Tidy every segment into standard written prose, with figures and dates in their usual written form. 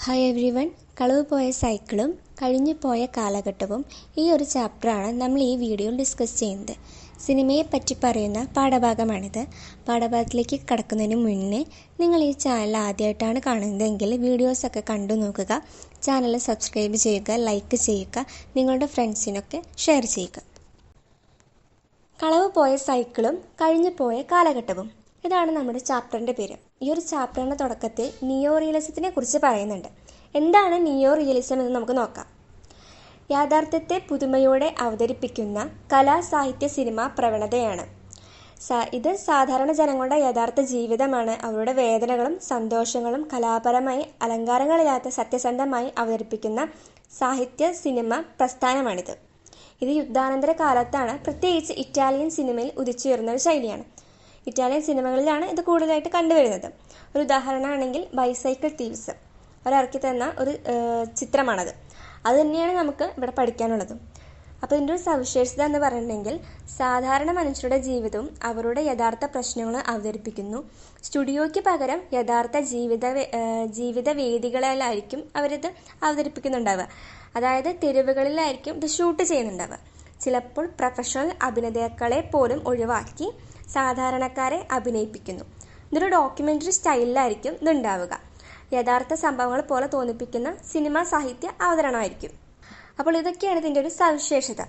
Hi every one. കളവ് പോയ സൈക്കിളും കഴിഞ്ഞു പോയ കാലഘട്ടവും ഈ ഒരു ചാപ്റ്ററാണ് നമ്മൾ ഈ വീഡിയോയിൽ ഡിസ്കസ് ചെയ്യുന്നത്. സിനിമയെ പറ്റി പറയുന്ന പാഠഭാഗമാണിത്. പാഠഭാഗത്തിലേക്ക് കടക്കുന്നതിന് മുന്നേ നിങ്ങൾ ഈ ചാനൽ ആദ്യമായിട്ടാണ് കാണുന്നതെങ്കിൽ വീഡിയോസൊക്കെ കണ്ടു നോക്കുക. ചാനൽ സബ്സ്ക്രൈബ് ചെയ്യുക, ലൈക്ക് ചെയ്യുക, നിങ്ങളുടെ ഫ്രണ്ട്സിനൊക്കെ ഷെയർ ചെയ്യുക. കളവ് പോയ സൈക്കിളും കഴിഞ്ഞു പോയ കാലഘട്ടവും, ഇതാണ് നമ്മുടെ ചാപ്റ്ററിൻ്റെ പേര്. ഈ ഒരു ചാപ്റ്ററിൻ്റെ തുടക്കത്തിൽ നിയോ റിയലിസത്തിനെ കുറിച്ച് പറയുന്നുണ്ട്. എന്താണ് നിയോ റിയലിസം എന്ന് നമുക്ക് നോക്കാം. യാഥാർത്ഥ്യത്തെ പുതുമയോടെ അവതരിപ്പിക്കുന്ന കലാ സാഹിത്യ സിനിമ പ്രവണതയാണ്. ഇത് സാധാരണ ജനങ്ങളുടെ യഥാർത്ഥ ജീവിതമാണ്. അവരുടെ വേദനകളും സന്തോഷങ്ങളും കലാപരമായി അലങ്കാരങ്ങളില്ലാത്ത സത്യസന്ധമായി അവതരിപ്പിക്കുന്ന സാഹിത്യ സിനിമ പ്രസ്ഥാനമാണിത്. ഇത് യുദ്ധാനന്തര കാലത്താണ് പ്രത്യേകിച്ച് ഇറ്റാലിയൻ സിനിമയിൽ ഉദിച്ചുയർന്ന ഒരു ശൈലിയാണ്. ഇറ്റാലിയൻ സിനിമകളിലാണ് ഇത് കൂടുതലായിട്ട് കണ്ടുവരുന്നത്. ഒരു ഉദാഹരണമാണെങ്കിൽ ബൈസൈക്കിൾ തീവ്സ് അവരിറക്കി തന്ന ഒരു ചിത്രമാണത്. അത് തന്നെയാണ് നമുക്ക് ഇവിടെ പഠിക്കാനുള്ളതും. അപ്പോൾ ഇതിൻ്റെ ഒരു സവിശേഷത എന്ന് പറഞ്ഞിട്ടുണ്ടെങ്കിൽ സാധാരണ മനുഷ്യരുടെ ജീവിതവും അവരുടെ യഥാർത്ഥ പ്രശ്നങ്ങളും അവതരിപ്പിക്കുന്നു. സ്റ്റുഡിയോയ്ക്ക് പകരം യഥാർത്ഥ ജീവിത വേദികളിലായിരിക്കും അവരിത് അവതരിപ്പിക്കുന്നുണ്ടാവുക. അതായത് തെരുവുകളിലായിരിക്കും ഇത് ഷൂട്ട് ചെയ്യുന്നുണ്ടാവുക. ചിലപ്പോൾ പ്രൊഫഷണൽ അഭിനേതാക്കളെ പോലും ഒഴിവാക്കി സാധാരണക്കാരെ അഭിനയിപ്പിക്കുന്നു. ഇതൊരു ഡോക്യുമെൻ്ററി സ്റ്റൈലിലായിരിക്കും ഇതുണ്ടാവുക. യഥാർത്ഥ സംഭവങ്ങൾ പോലെ തോന്നിപ്പിക്കുന്ന സിനിമാ സാഹിത്യ അവതരണമായിരിക്കും. അപ്പോൾ ഇതൊക്കെയാണ് ഇതിൻ്റെ ഒരു സവിശേഷത.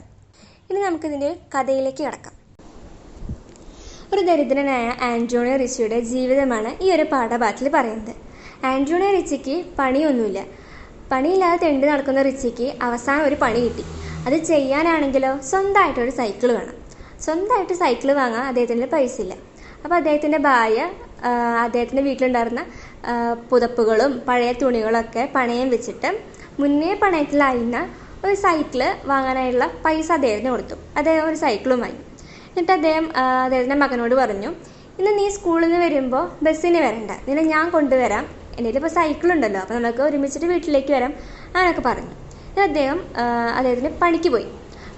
ഇനി നമുക്കിതിൻ്റെ ഒരു കഥയിലേക്ക് കടക്കാം. ഒരു ദരിദ്രനായ ആൻ്റോണിയോ റിച്ചിയുടെ ജീവിതമാണ് ഈ ഒരു പാഠഭാഗത്തിൽ പറയുന്നത്. ആൻ്റോണിയോ റിച്ചിക്ക് പണിയൊന്നുമില്ല. പണിയില്ലാതെ തെണ്ടി നടക്കുന്ന റിച്ചിക്ക് അവസാനം ഒരു പണി കിട്ടി. അത് ചെയ്യാനാണെങ്കിലോ സ്വന്തമായിട്ടൊരു സൈക്കിൾ വേണം. സ്വന്തമായിട്ട് സൈക്കിൾ വാങ്ങാൻ അദ്ദേഹത്തിൻ്റെ പൈസ ഇല്ല. അപ്പോൾ അദ്ദേഹത്തിൻ്റെ ഭാര്യ അദ്ദേഹത്തിൻ്റെ വീട്ടിലുണ്ടായിരുന്ന പുതപ്പുകളും പഴയ തുണികളൊക്കെ പണയം വെച്ചിട്ട് മുന്നേ പണയത്തിലായിരുന്ന ഒരു സൈക്കിള് വാങ്ങാനായിട്ടുള്ള പൈസ അദ്ദേഹത്തിന് കൊടുത്തു. അദ്ദേഹം ഒരു സൈക്കിളും വാങ്ങി. എന്നിട്ട് അദ്ദേഹത്തിൻ്റെ മകനോട് പറഞ്ഞു, ഇന്ന് നീ സ്കൂളിൽ നിന്ന് വരുമ്പോൾ ബസ്സിന് വരണ്ട, നിന്നെ ഞാൻ കൊണ്ടുവരാം, എൻ്റെ ഇപ്പോൾ സൈക്കിളുണ്ടല്ലോ, അപ്പോൾ നമുക്ക് ഒരുമിച്ചിട്ട് വീട്ടിലേക്ക് വരാം അങ്ങനെയൊക്കെ പറഞ്ഞു. അദ്ദേഹം അദ്ദേഹത്തിന്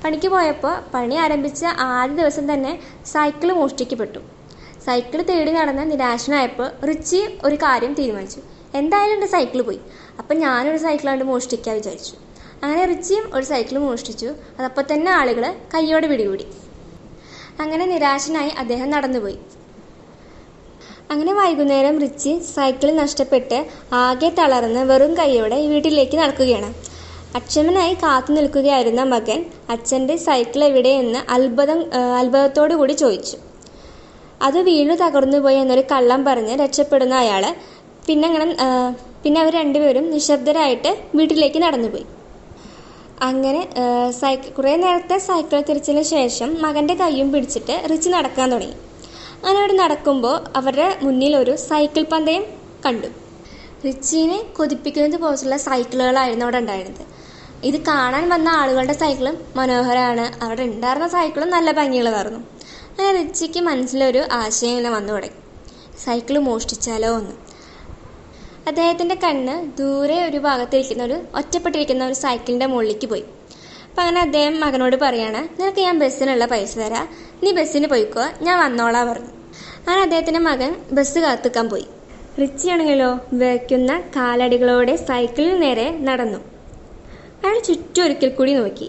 പണിക്ക് പോയപ്പോൾ പണി ആരംഭിച്ച ആദ്യ ദിവസം തന്നെ സൈക്കിൾ മോഷ്ടിക്കപ്പെട്ടു. സൈക്കിൾ തേടി നടന്ന നിരാശനായപ്പോൾ റിച്ചി ഒരു കാര്യം തീരുമാനിച്ചു. എന്തായാലും എൻ്റെ സൈക്കിൾ പോയി, അപ്പം ഞാനൊരു സൈക്കിളാണ്ട് മോഷ്ടിക്കാൻ വിചാരിച്ചു. അങ്ങനെ റിച്ചിയും ഒരു സൈക്കിൾ മോഷ്ടിച്ചു. അതപ്പോൾ തന്നെ ആളുകൾ കയ്യോടെ പിടികൂടി. അങ്ങനെ നിരാശനായി അദ്ദേഹം നടന്നുപോയി. അങ്ങനെ വൈകുന്നേരം റിച്ചി സൈക്കിൾ നഷ്ടപ്പെട്ട് ആകെ തളർന്ന് വെറും കൈയോടെ വീട്ടിലേക്ക് നടക്കുകയാണ്. അക്ഷമനായി കാത്തു നിൽക്കുകയായിരുന്ന മകൻ അച്ഛൻ്റെ സൈക്കിൾ എവിടെയെന്ന് അത്ഭുതത്തോടു കൂടി ചോദിച്ചു. അത് വീണു തകർന്നുപോയി എന്നൊരു കള്ളം പറഞ്ഞ് രക്ഷപ്പെടുന്ന അയാൾ പിന്നെ അവർ രണ്ടുപേരും നിശബ്ദരായിട്ട് വീട്ടിലേക്ക് നടന്നുപോയി. അങ്ങനെ കുറേ നേരത്തെ സൈക്കിൾ തിരിച്ചതിന് ശേഷം മകൻ്റെ കൈയും പിടിച്ചിട്ട് റിച്ചി നടക്കാൻ തുടങ്ങി. അങ്ങനെ അവിടെ നടക്കുമ്പോൾ അവരുടെ മുന്നിൽ ഒരു സൈക്കിൾ പന്തയം കണ്ടു. റിച്ചിനെ കൊതിപ്പിക്കുന്നത് പോലുള്ള സൈക്കിളുകളായിരുന്നു അവിടെ ഉണ്ടായിരുന്നത്. ഇത് കാണാൻ വന്ന ആളുകളുടെ സൈക്കിളും മനോഹരമാണ്, അവിടെ ഉണ്ടായിരുന്ന സൈക്കിളും നല്ല ഭംഗിയുള്ളതായിരുന്നു. അങ്ങനെ റിച്ചിക്ക് മനസ്സിലൊരു ആശയം ഇങ്ങനെ വന്നു തുടങ്ങി, സൈക്കിൾ മോഷ്ടിച്ചാലോ എന്ന്. അദ്ദേഹത്തിൻ്റെ കണ്ണ് ദൂരെ ഒരു ഭാഗത്തിരിക്കുന്ന ഒറ്റപ്പെട്ടിരിക്കുന്ന ഒരു സൈക്കിളിൻ്റെ മുകളിലേക്ക് പോയി. അപ്പം അങ്ങനെ അദ്ദേഹം മകനോട് പറയാണ്, നിനക്ക് ഞാൻ ബസ്സിനുള്ള പൈസ തരാം, നീ ബസ്സിന് പോയിക്കോ, ഞാൻ വന്നോളാം പറഞ്ഞു. അങ്ങനെ അദ്ദേഹത്തിൻ്റെ മകൻ ബസ് കാത്തുക്കാൻ പോയി. റിച്ചിയാണെങ്കിലോ വയ്ക്കുന്ന കാലടികളോടെ സൈക്കിളിന് നേരെ നടന്നു. അയാൾ ചുറ്റും ഒരിക്കൽ കൂടി നോക്കി.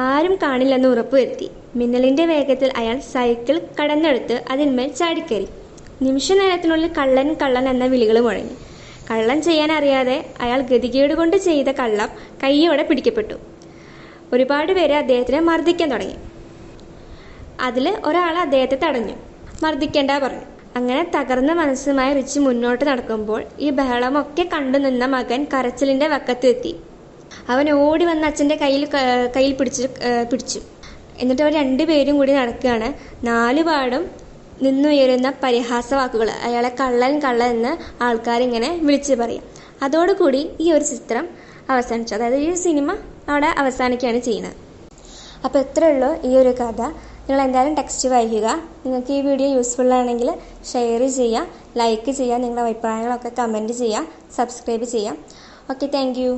ആരും കാണില്ലെന്ന് ഉറപ്പുവരുത്തി. മിന്നലിൻ്റെ വേഗത്തിൽ അയാൾ സൈക്കിൾ കടന്നെടുത്ത് അതിന്മേൽ ചാടിക്കയറി. നിമിഷ നേരത്തിനുള്ളിൽ കള്ളൻ കള്ളൻ എന്ന വിളികൾ മുഴങ്ങി. കള്ളം ചെയ്യാൻ അറിയാതെ അയാൾ ഗതികേട് കൊണ്ട് ചെയ്ത കള്ളം കൈയോടെ പിടിക്കപ്പെട്ടു. ഒരുപാട് പേര് അദ്ദേഹത്തിനെ മർദ്ദിക്കാൻ തുടങ്ങി. അതിൽ ഒരാൾ അദ്ദേഹത്തെ തടഞ്ഞു. മർദ്ദിക്കേണ്ട പറഞ്ഞു. അങ്ങനെ തകർന്ന മനസ്സുമായി റിച്ചി മുന്നോട്ട് നടക്കുമ്പോൾ ഈ ബഹളമൊക്കെ കണ്ടു നിന്ന മകൻ കരച്ചിലിൻ്റെ വക്കത്തെത്തി. അവൻ ഓടി വന്ന് അച്ഛൻ്റെ കയ്യിൽ പിടിച്ചു. എന്നിട്ട് അവർ രണ്ടുപേരും കൂടി നടക്കുകയാണ്. നാലുപാടും നിന്നുയരുന്ന പരിഹാസ വാക്കുകൾ, അയാളെ കള്ളൻ എന്ന് ആൾക്കാരിങ്ങനെ വിളിച്ച് പറയും. അതോടുകൂടി ഈ ഒരു ചിത്രം അവസാനിച്ചു. അതായത് ഈ സിനിമ അവിടെ അവസാനിക്കുകയാണ് ചെയ്യുന്നത്. അപ്പോൾ ഇത്രയുള്ളൂ ഈ ഒരു കഥ. നിങ്ങൾ എന്തായാലും ടെക്സ്റ്റ് വായിക്കുക. നിങ്ങൾക്ക് ഈ വീഡിയോ യൂസ്ഫുൾ ആണെങ്കിൽ ഷെയർ ചെയ്യുക, ലൈക്ക് ചെയ്യുക, നിങ്ങളുടെ അഭിപ്രായങ്ങളൊക്കെ കമൻറ്റ് ചെയ്യുക, സബ്സ്ക്രൈബ് ചെയ്യുക. Okay, thank you.